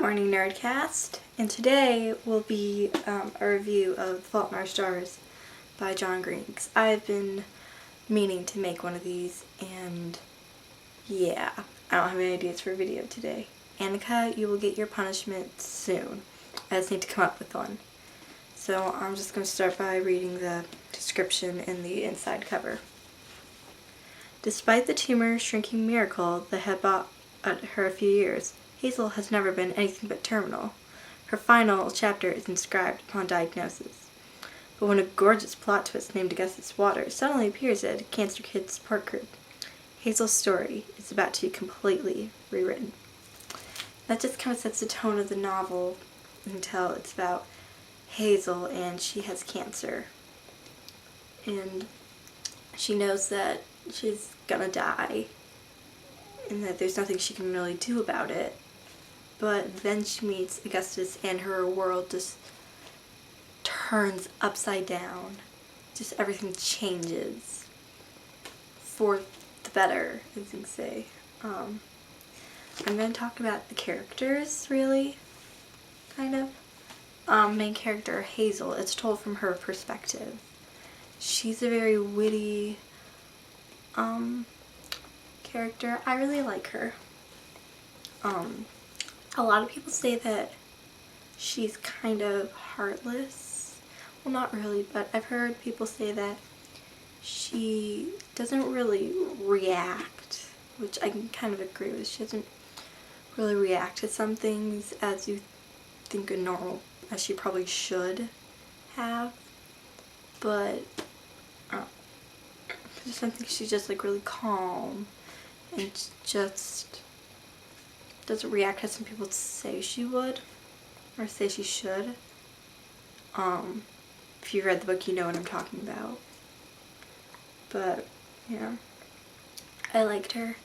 morning, Nerdcast, and today will be a review of Fault in Our Stars by John Green. I've been meaning to make one of these, and yeah, I don't have any ideas for a video today. Annika, you will get your punishment soon. I just need to come up with one. So I'm just going to start by reading the description in the inside cover. Despite the tumor shrinking miracle that had brought her a few years, Hazel has never been anything but terminal. Her final chapter is inscribed upon diagnosis. But when a gorgeous plot twist named Augustus Waters suddenly appears at a Cancer Kids support group, Hazel's story is about to be completely rewritten. That just kind of sets the tone of the novel until it's about Hazel and she has cancer. And she knows that she's gonna die and that there's nothing she can really do about it. But then she meets Augustus and her world just turns upside down. Just everything changes for the better, as you can say. I'm going to talk about the characters, really, kind of. Main character, Hazel, it's told from her perspective. She's a very witty character. I really like her. A lot of people say that she's kind of heartless. Well, not really, but I've heard people say that she doesn't really react, which I can kind of agree with. She doesn't really react to some things as you think are normal, as she probably should have. But there's something she's just like really calm and just doesn't react as some people say she would or say she should. If you read the book, you know what I'm talking about. But yeah, I liked her.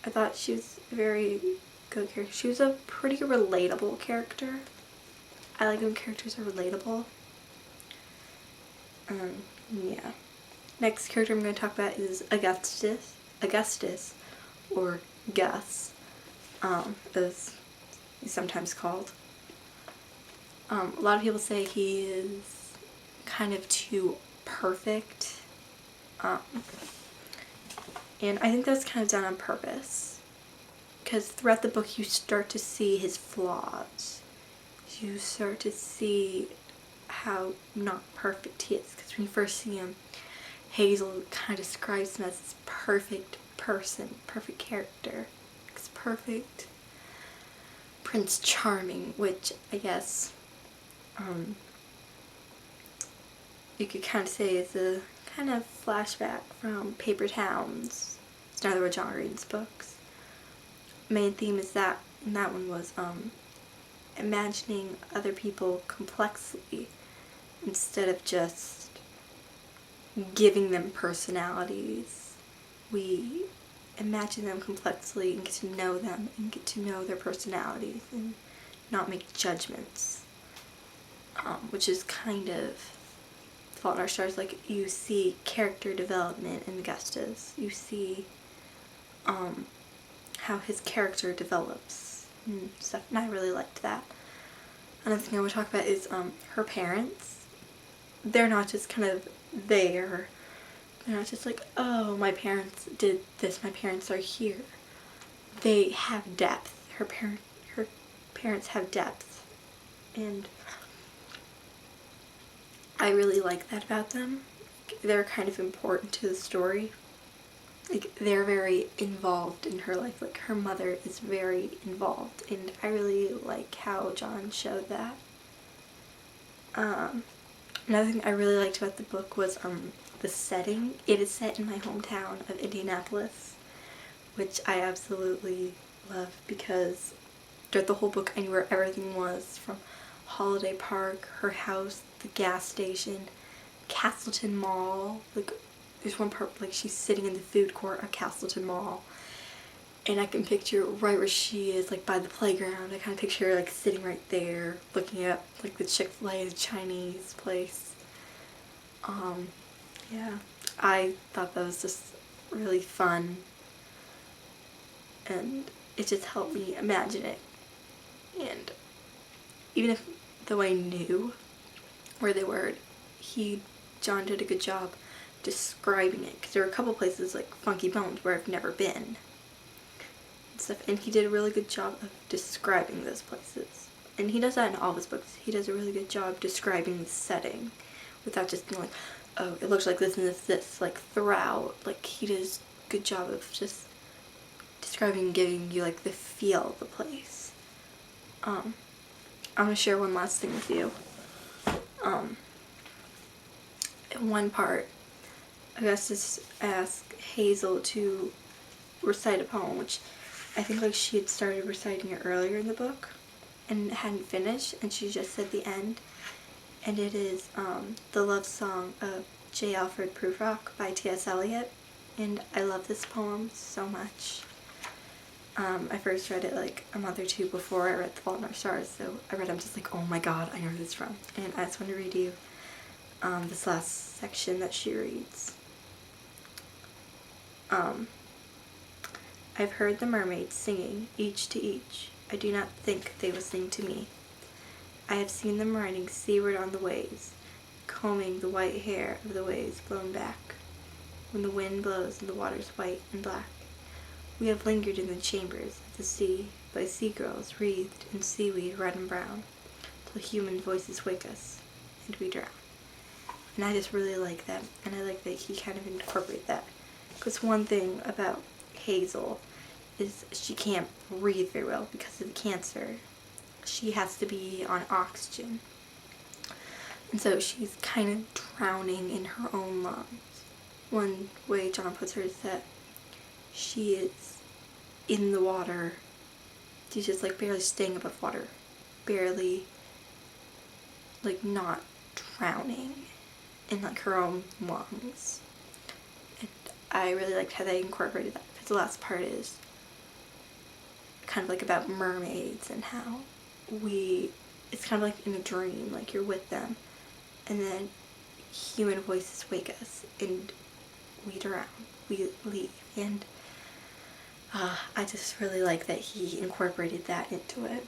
I thought she was a very good character. She was a pretty relatable character. I like when characters are relatable. Yeah. Next character I'm going to talk about is Augustus, or Gus, as he's sometimes called. A lot of people say he is kind of too perfect, and I think that's kind of done on purpose, because throughout the book you start to see his flaws. You start to see how not perfect he is, because when you first see him, Hazel kind of describes him as this perfect person, perfect character, this perfect Prince Charming, which I guess you could kind of say is a kind of flashback from Paper Towns. It's another one of John Green's books. Main theme is that in that one was imagining other people complexly instead of just giving them personalities. We imagine them complexly and get to know them and get to know their personalities and not make judgments, which is kind of Fault in Our Stars. Like, you see character development in Augustus. You see how his character develops and stuff, and I really liked that. Another thing I want to talk about is her parents. They're not just kind of there. They're not just like, oh, my parents did this, my parents are here. They have depth. Her parents have depth, and I really like that about them. They're kind of important to the story. Like, they're very involved in her life. Like, her mother is very involved, and I really like how John showed that. Another thing I really liked about the book was the setting. It is set in my hometown of Indianapolis, which I absolutely love, because throughout the whole book I knew where everything was, from Holiday Park, her house, the gas station, Castleton Mall. Like, there's one part like she's sitting in the food court at Castleton Mall, and I can picture right where she is, like by the playground. I kind of picture her like sitting right there looking at like the Chick-fil-A, the Chinese place. Yeah, I thought that was just really fun, and it just helped me imagine it And even if though I knew where they were, John did a good job describing it, because there were a couple places like Funky Bones where I've never been and stuff, and he did a really good job of describing those places. And he does that in all of his books. He does a really good job describing the setting without just being like, oh, it looks like this and this, like throughout. Like, he does a good job of just describing and giving you like the feel of the place. I'm gonna share one last thing with you. In one part, Augustus asked Hazel to recite a poem, which I think like she had started reciting it earlier in the book and hadn't finished, and she just said the end. And it is the love song of J. Alfred Prufrock by T.S. Eliot, and I love this poem so much. I first read it like a month or two before I read The Fault in Our Stars, so I read it, I'm just like, oh my god, I know where this is from. And I just want to read you this last section that she reads. I've heard the mermaids singing, each to each. I do not think they will sing to me. I have seen them riding seaward on the waves, combing the white hair of the waves blown back, when the wind blows and the water's white and black. We have lingered in the chambers of the sea by sea-girls wreathed in seaweed red and brown, till human voices wake us, and we drown. And I just really like that, and I like that he kind of incorporated that. Because one thing about Hazel is she can't breathe very well because of the cancer. She has to be on oxygen. And so she's kind of drowning in her own lungs. One way John puts her is that she is in the water. She's just like barely staying above water. Barely like not drowning in like her own lungs. And I really liked how they incorporated that, because the last part is kind of like about mermaids and how it's kind of like in a dream, like you're with them, and then human voices wake us and we drown, we leave. And I just really like that he incorporated that into it,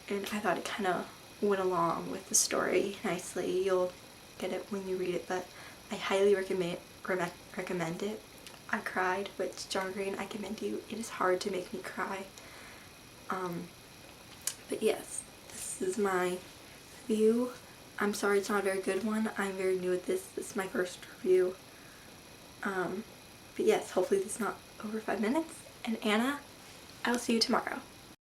and I thought it kind of went along with the story nicely. You'll get it when you read it, but I highly recommend it. I cried, but John Green, I commend you. It is hard to make me cry. But yes, this is my review. I'm sorry it's not a very good one. I'm very new at this. This is my first review. But yes, hopefully this is not over 5 minutes. And Anna, I will see you tomorrow.